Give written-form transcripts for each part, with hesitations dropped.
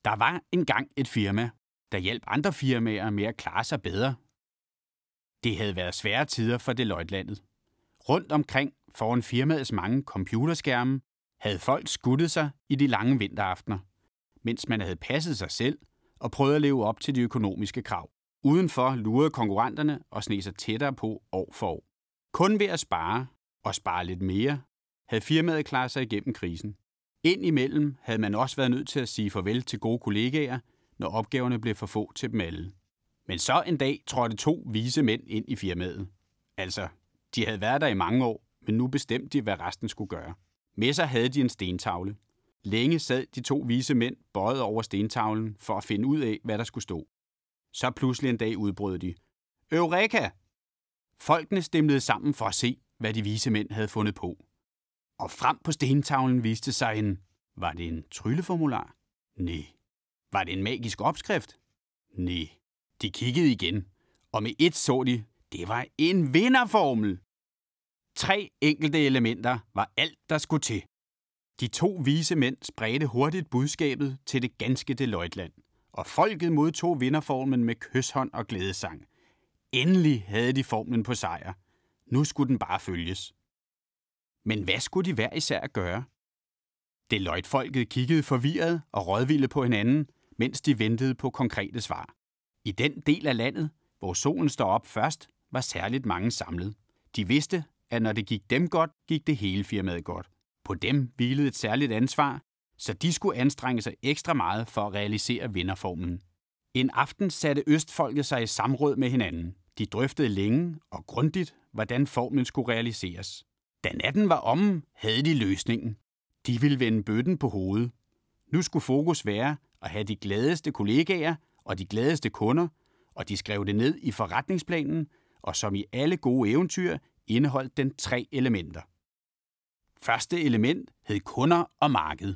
Der var engang et firma, der hjalp andre firmaer med at klare sig bedre. Det havde været svære tider for Deloitte-landet. Rundt omkring foran firmaets mange computerskærme havde folk skuttet sig i de lange vinteraftener, mens man havde passet sig selv og prøvet at leve op til de økonomiske krav. Udenfor lurede konkurrenterne og sneg sig tættere på år for år. Kun ved at spare og spare lidt mere, havde firmaet klaret sig igennem krisen. Indimellem havde man også været nødt til at sige farvel til gode kollegaer, når opgaverne blev for få til dem alle. Men så en dag trådte 2 vise mænd ind i firmaet. Altså, de havde været der i mange år, men nu bestemte de, hvad resten skulle gøre. Med sig havde de en stentavle. Længe sad de 2 vise mænd bøjet over stentavlen for at finde ud af, hvad der skulle stå. Så pludselig en dag udbrød de: Eureka! Folkene stemlede sammen for at se, hvad de vise mænd havde fundet på. Og frem på stentavlen viste sig en... Var det en trylleformular? Nej. Var det en magisk opskrift? Nej. De kiggede igen, og med ét så de, det var en vinderformel. 3 enkelte elementer var alt, der skulle til. De 2 vise mænd spredte hurtigt budskabet til det ganske Deloitte-land, og folket modtog vinderformlen med kyshånd og glædesang. Endelig havde de formlen på sejr. Nu skulle den bare følges. Men hvad skulle de hver især gøre? Deloitte-folket kiggede forvirret og rådvilde på hinanden, mens de ventede på konkrete svar. I den del af landet, hvor solen står op først, var særligt mange samlet. De vidste, at når det gik dem godt, gik det hele firmaet godt. På dem hvilede et særligt ansvar, så de skulle anstrenge sig ekstra meget for at realisere vinderformlen. En aften satte østfolket sig i samråd med hinanden. De drøftede længe og grundigt, hvordan formlen skulle realiseres. Da natten var omme, havde de løsningen. De ville vende bøtten på hovedet. Nu skulle fokus være at have de gladeste kollegaer og de gladeste kunder, og de skrev det ned i forretningsplanen, og som i alle gode eventyr indeholdt den 3 elementer. Første element hed kunder og marked.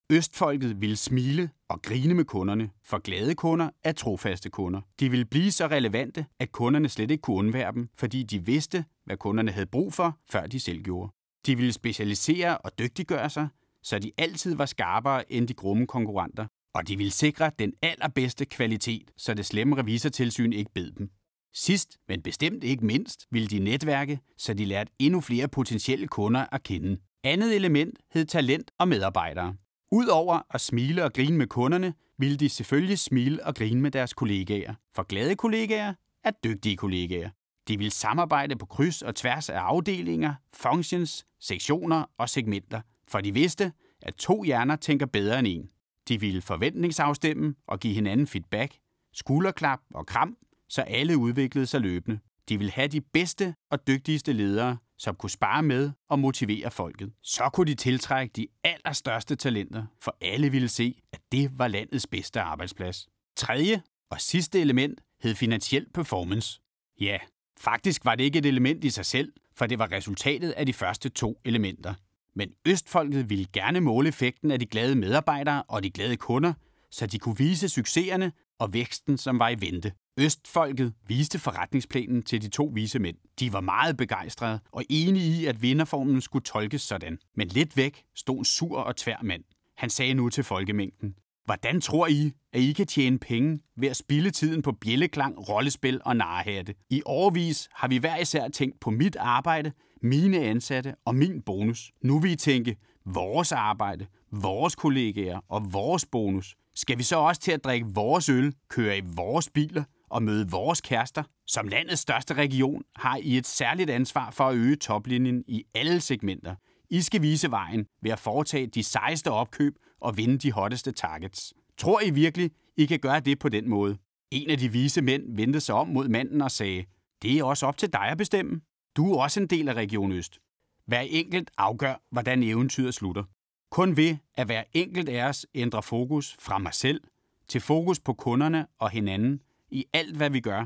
Østfolket ville smile og grine med kunderne, for glade kunder er trofaste kunder. De ville blive så relevante, at kunderne slet ikke kunne undvære dem, fordi de vidste, hvad kunderne havde brug for, før de selv gjorde. De ville specialisere og dygtiggøre sig, så de altid var skarpere end de grumme konkurrenter. Og de ville sikre den allerbedste kvalitet, så det slemme revisortilsyn ikke bed dem. Sidst, men bestemt ikke mindst, ville de netværke, så de lærte endnu flere potentielle kunder at kende. Andet element hed talent og medarbejdere. Udover at smile og grine med kunderne, ville de selvfølgelig smile og grine med deres kollegaer. For glade kollegaer er dygtige kollegaer. De ville samarbejde på kryds og tværs af afdelinger, functions, sektioner og segmenter, for de vidste, at 2 hjerner tænker bedre end 1. De ville forventningsafstemme og give hinanden feedback, skulderklap og kram, så alle udviklede sig løbende. De ville have de bedste og dygtigste ledere, som kunne spare med og motivere folket. Så kunne de tiltrække de allerstørste talenter, for alle ville se, at det var landets bedste arbejdsplads. Tredje og sidste element hed finansiel performance. Ja, faktisk var det ikke et element i sig selv, for det var resultatet af de første 2 elementer. Men østfolket ville gerne måle effekten af de glade medarbejdere og de glade kunder, så de kunne vise succeserne og væksten, som var i vente. Østfolket viste forretningsplanen til de 2 vise mænd. De var meget begejstrede og enige i, at vinderformlen skulle tolkes sådan. Men lidt væk stod en sur og tvær mand. Han sagde nu til folkemængden: Hvordan tror I, at I kan tjene penge ved at spilde tiden på bjælleklang, rollespil og narrehatte? I årevis har vi hver især tænkt på mit arbejde, mine ansatte og min bonus. Nu vil I tænke vores arbejde, vores kollegaer og vores bonus. Skal vi så også til at drikke vores øl, køre i vores biler og møde vores kærester? Som landets største region har I et særligt ansvar for at øge toplinjen i alle segmenter. I skal vise vejen ved at foretage de sejeste opkøb og vinde de hotteste targets. Tror I virkelig, I kan gøre det på den måde? En af de vise mænd vendte sig om mod manden og sagde: Det er også op til dig at bestemme. Du er også en del af Region Øst. Hver enkelt afgør, hvordan eventyret slutter. Kun ved, at hver enkelt af os ændrer fokus fra mig selv til fokus på kunderne og hinanden i alt, hvad vi gør,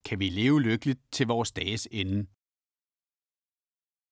kan vi leve lykkeligt til vores dages ende.